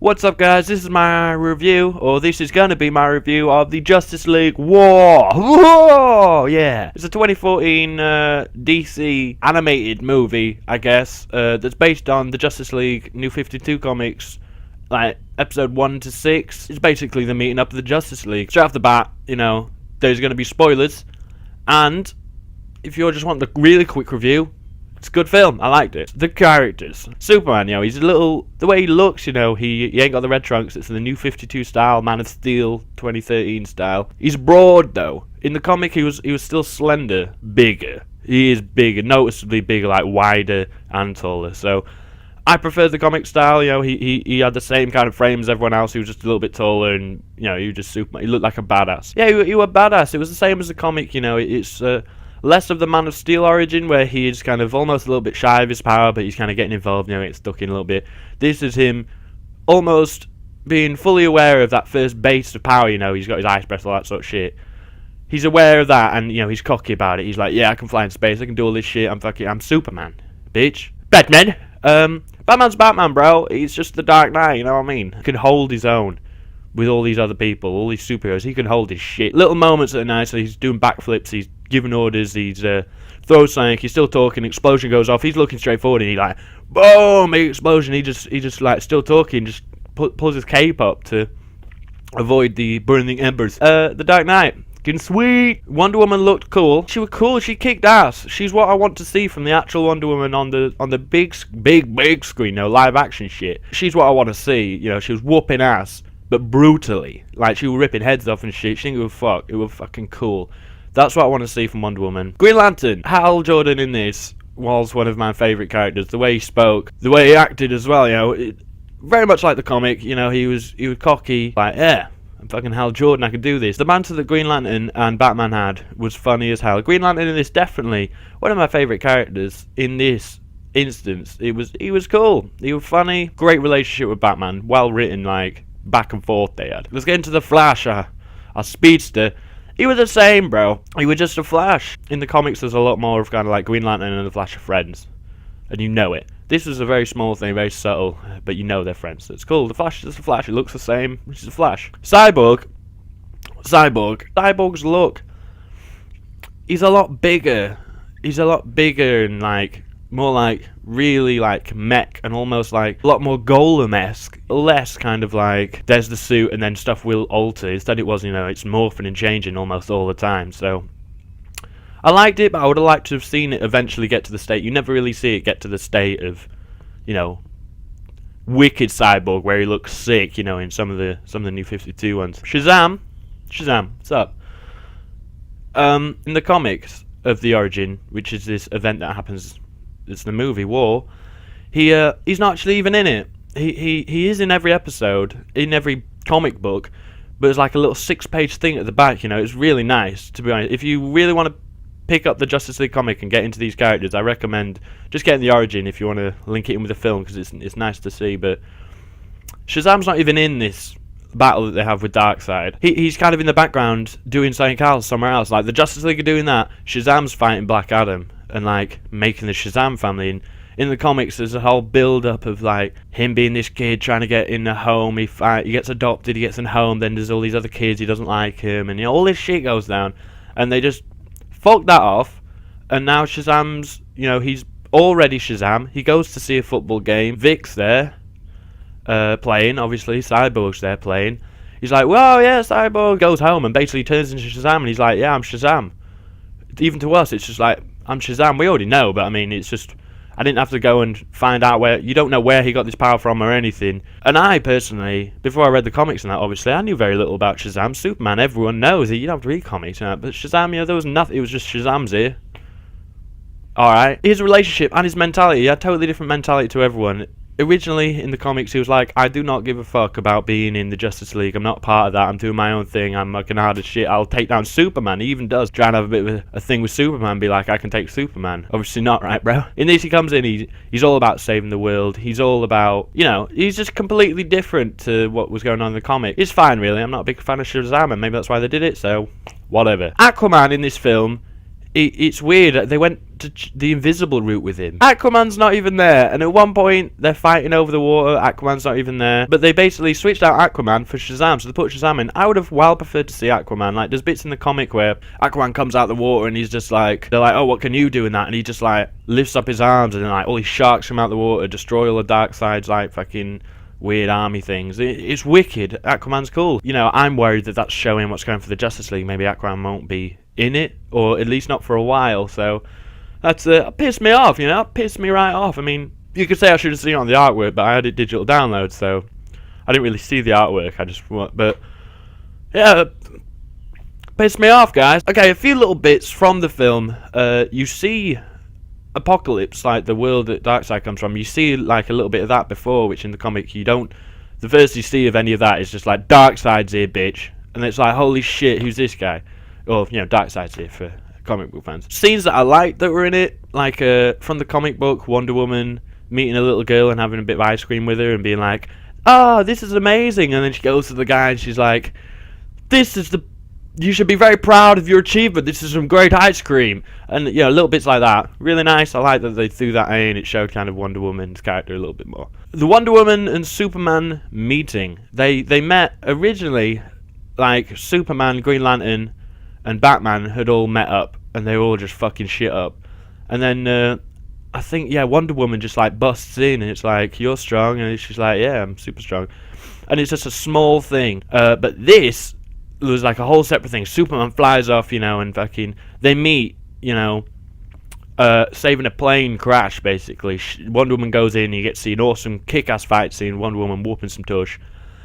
What's up, guys? This is my review, or this is gonna be my review of the Justice League War. Whoa! Yeah. It's a 2014 DC animated movie, I guess, that's based on the Justice League New 52 comics, like episode 1 to 6. It's basically the meeting up of the Justice League. Straight off the bat, you know, there's gonna be spoilers, and if you just want the really quick review, it's a good film. I liked it. The characters. Superman, you know, he's a little... The way he looks, you know, he ain't got the red trunks. It's the New 52 style, Man of Steel 2013 style. He's broad, though. In the comic, he was still slender. Bigger. He is bigger. Noticeably bigger, like wider and taller. So, I prefer the comic style. You know, he had the same kind of frame as everyone else. He was just a little bit taller and, you know, he was just Superman. He looked like a badass. Yeah, he was badass. It was the same as the comic, you know. It's... less of the Man of Steel origin, where he is kind of almost a little bit shy of his power, but he's kind of getting involved, you know, getting stuck in a little bit. This is him almost being fully aware of that first base of power, you know, he's got his ice breath, all that sort of shit. He's aware of that, and, you know, he's cocky about it. He's like, yeah, I can fly in space, I can do all this shit, I'm Superman, bitch. Batman! Batman's Batman, bro. He's just the Dark Knight, you know what I mean? He can hold his own with all these other people, all these superheroes. He can hold his shit. Little moments that are nice, so he's doing backflips, he's giving orders, he's throws something, he's still talking, explosion goes off, he's looking straight forward, and he like, boom, big explosion, he just like still talking, just pulls his cape up to avoid the burning embers. The Dark Knight, getting sweet. Wonder Woman looked cool. She was cool, she kicked ass. She's what I want to see from the actual Wonder Woman on the big screen, no live action shit. She's what I want to see, you know, she was whooping ass, but brutally. Like, she was ripping heads off and shit. She didn't give a fuck. It was fucking cool. That's what I want to see from Wonder Woman. Green Lantern. Hal Jordan in this was one of my favourite characters. The way he spoke, the way he acted as well, you know, very much like the comic. You know, he was cocky, like, yeah, I'm fucking Hal Jordan, I can do this. The banter that Green Lantern and Batman had was funny as hell. Green Lantern in this, definitely one of my favourite characters in this instance. He was cool. He was funny. Great relationship with Batman. Well written, like, back and forth they had. Let's get into the Flash, our speedster. He was the same, bro. He was just a Flash. In the comics, there's a lot more of kind of like Green Lantern and the Flash are friends, and you know it. This was a very small thing, very subtle, but you know they're friends. So it's cool. The Flash is just a Flash. It looks the same, which is a Flash. Cyborg's look. He's a lot bigger. He's a lot bigger and like more like really like mech and almost like a lot more Golem-esque. Less kind of like there's the suit and then stuff will alter. Instead it was, you know, it's morphing and changing almost all the time. So I liked it, but I would have liked to have seen it eventually get to the state. You never really see it get to the state of, you know, wicked Cyborg where he looks sick, you know, in some of the New 52 ones. Shazam, what's up? In the comics of the origin, which is this event that happens, it's the movie War, he's not actually even in it. He is in every episode, in every comic book, but it's like a little 6-page thing at the back, you know. It's really nice, to be honest. If you really want to pick up the Justice League comic and get into these characters, I recommend just getting the origin if you want to link it in with the film, because it's nice to see. But Shazam's not even in this battle that they have with Darkseid. He's kind of in the background doing something else somewhere else. Like the Justice League are doing that, Shazam's fighting Black Adam and like making the Shazam family. And in the comics there's a whole build up of like him being this kid trying to get in a home, he gets adopted, he gets in home, then there's all these other kids, he doesn't like him, and you know, all this shit goes down, and they just fuck that off. And now Shazam's, you know, he's already Shazam. He goes to see a football game, Vic's there playing, obviously Cyborg's there playing. He's like, whoa, yeah, Cyborg. Goes home and basically turns into Shazam, and he's like, yeah, I'm Shazam. Even to us it's just like, I'm Shazam. We already know, but I mean, it's just, I didn't have to go and find out where, you don't know where he got this power from or anything. And I personally, before I read the comics and that, obviously, I knew very little about Shazam. Superman, everyone knows it, you don't have to read comics and that, but Shazam, you know, there was nothing, it was just Shazam's here. Alright. His relationship and his mentality, he had totally different mentality to everyone. Originally, in the comics, he was like, I do not give a fuck about being in the Justice League. I'm not part of that. I'm doing my own thing. I'm fucking hard as shit. I'll take down Superman. He even does try and have a bit of a thing with Superman, be like, I can take Superman. Obviously not, right, bro? In this, he comes in, he's all about saving the world. He's all about, you know, he's just completely different to what was going on in the comic. It's fine, really. I'm not a big fan of Shazam, and maybe that's why they did it, so whatever. Aquaman in this film it's weird. They went to the invisible route with him. Aquaman's not even there, and at one point they're fighting over the water. Aquaman's not even there, but they basically switched out Aquaman for Shazam, so they put Shazam in. I would have well preferred to see Aquaman. Like, there's bits in the comic where Aquaman comes out the water and he's just like, they're like, oh, what can you do in that? And he just like lifts up his arms and then like all these sharks come out the water, destroy all the Darkseid's like fucking weird army things. It's wicked. Aquaman's cool. You know, I'm worried that that's showing what's going for the Justice League. Maybe Aquaman won't be in it, or at least not for a while, so that's pissed me off, you know, pissed me right off. I mean, you could say I should have seen it on the artwork, but I had it digital download, so I didn't really see the artwork, but yeah, pissed me off, guys. Okay, a few little bits from the film. You see Apocalypse, like the world that Darkseid comes from, you see like a little bit of that before, which in the comic you don't. The first you see of any of that is just like, Darkseid's here, bitch, and it's like, holy shit, who's this guy? Or, you know, Darkseid's here for comic book fans. Scenes that I liked that were in it, like from the comic book, Wonder Woman meeting a little girl and having a bit of ice cream with her and being like, oh, this is amazing, and then she goes to the guy and she's like, you should be very proud of your achievement, this is some great ice cream. And, you know, little bits like that. Really nice. I like that they threw that in. It showed kind of Wonder Woman's character a little bit more. The Wonder Woman and Superman meeting. They met originally, like, Superman, Green Lantern, and Batman had all met up, and they were all just fucking shit up. And then, I think, yeah, Wonder Woman just, like, busts in, and it's like, you're strong, and she's like, yeah, I'm super strong. And it's just a small thing. But this was, like, a whole separate thing. Superman flies off, you know, and fucking, they meet, you know, saving a plane crash, basically. Wonder Woman goes in, you get to see an awesome kick-ass fight scene, Wonder Woman whooping some tush.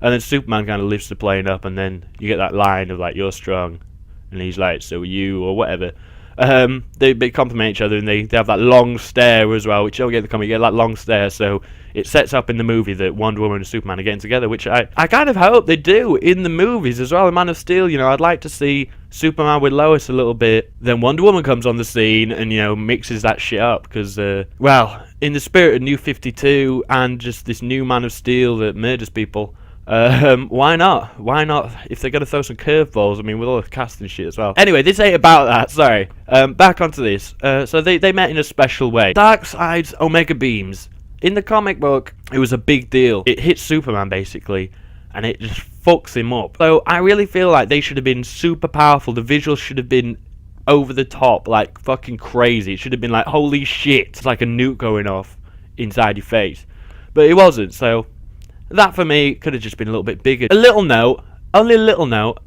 And then Superman kind of lifts the plane up, and then you get that line of, like, you're strong. And he's like, so are you, or whatever. They compliment each other, and they have that long stare as well, which you don't get in the comic. You get that long stare, so it sets up in the movie that Wonder Woman and Superman are getting together, which I kind of hope they do in the movies as well. In Man of Steel, you know, I'd like to see Superman with Lois a little bit. Then Wonder Woman comes on the scene and, you know, mixes that shit up, because, well, in the spirit of New 52 and just this new Man of Steel that murders people, why not? Why not? If they're going to throw some curveballs, I mean, with all the casting shit as well. Anyway, this ain't about that, sorry. Back onto this. So they met in a special way. Darkseid's Omega Beams. In the comic book, it was a big deal. It hits Superman, basically, and it just fucks him up. So I really feel like they should have been super powerful. The visuals should have been over the top, like fucking crazy. It should have been like, holy shit, it's like a nuke going off inside your face. But it wasn't, so that for me could have just been a little bit bigger. A little note, only a little note.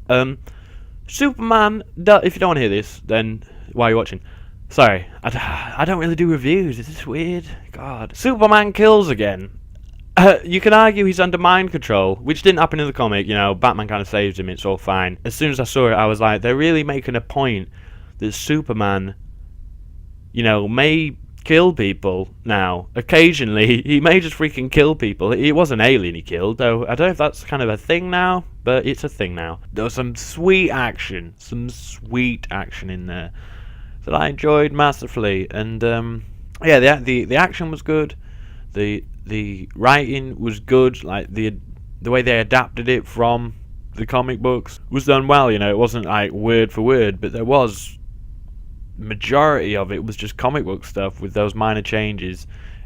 Superman, if you don't want to hear this, then why are you watching? Sorry, I don't really do reviews. Is this weird? God. Superman kills again. You can argue he's under mind control, which didn't happen in the comic. You know, Batman kind of saves him. It's all fine. As soon as I saw it, I was like, they're really making a point that Superman, you know, may kill people now. Occasionally, he may just freaking kill people. He was an alien he killed, though I don't know if that's kind of a thing now, but it's a thing now. There was some sweet action in there that I enjoyed massively, and yeah, the action was good, the writing was good, like the way they adapted it from the comic books was done well. You know, it wasn't like word for word, but there was majority of it was just comic book stuff with those minor changes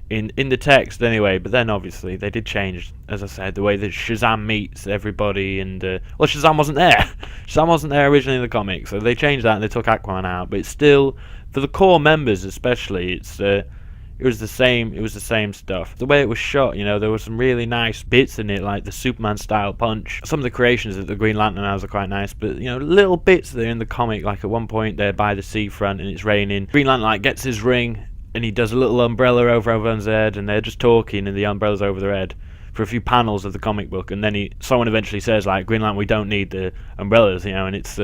in the text anyway. But then obviously they did change, as I said, the way that Shazam meets everybody, and well, Shazam wasn't there. Shazam wasn't there originally in the comic, so they changed that and they took Aquaman out. But it's still, for the core members especially, it was the same stuff. The way it was shot, you know, there were some really nice bits in it, like the Superman style punch. Some of the creations of the Green Lantern has are quite nice, but, you know, little bits there in the comic, like at one point they're by the seafront and it's raining. Green Lantern like gets his ring and he does a little umbrella over everyone's head, and they're just talking and the umbrella's over their head for a few panels of the comic book, and then someone eventually says, like, Green Lantern, we don't need the umbrellas, you know, and it's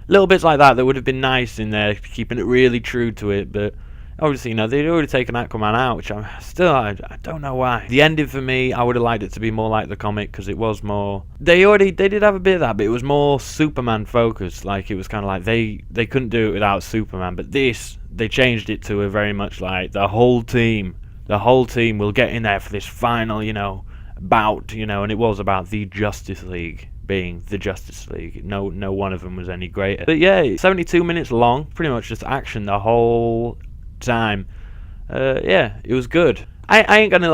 little bits like that would have been nice in there, keeping it really true to it. But obviously, you know, they'd already taken Aquaman out, which I don't know why. The ending for me, I would have liked it to be more like the comic, because it was more, they did have a bit of that, but it was more Superman focused. Like, it was kind of like they couldn't do it without Superman. But this, they changed it to a very much like the whole team will get in there for this final, you know, bout, you know, and it was about the Justice League being the Justice League. No one of them was any greater. But yeah, 72 minutes long, pretty much just action the whole time. Yeah, it was good. I ain't gonna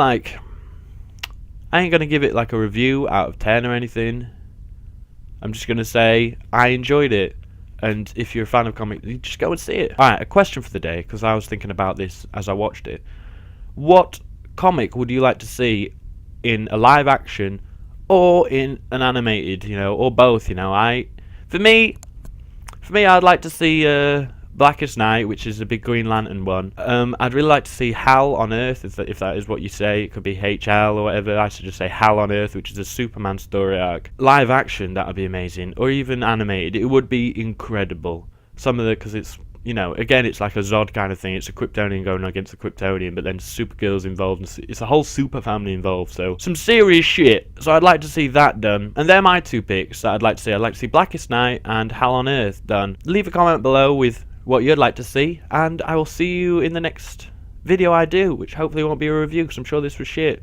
give it like a review out of 10 or anything. I'm just gonna say I enjoyed it. And if you're a fan of comics, you just go and see it. Alright, a question for the day, because I was thinking about this as I watched it. What comic would you like to see in a live action or in an animated, you know, or both, you know? For me, I'd like to see Blackest Night, which is a big Green Lantern one. I'd really like to see Hal on Earth, if that is what you say. It could be HL or whatever. I should just say Hal on Earth, which is a Superman story arc. Live action, that would be amazing. Or even animated. It would be incredible. Because it's, you know, again, it's like a Zod kind of thing. It's a Kryptonian going against a Kryptonian, but then Supergirl's involved. And it's a whole super family involved, so some serious shit. So I'd like to see that done. And they're my two picks that I'd like to see. I'd like to see Blackest Night and Hal on Earth done. Leave a comment below with what you'd like to see, and I will see you in the next video I do, which hopefully won't be a review, because I'm sure this was shit.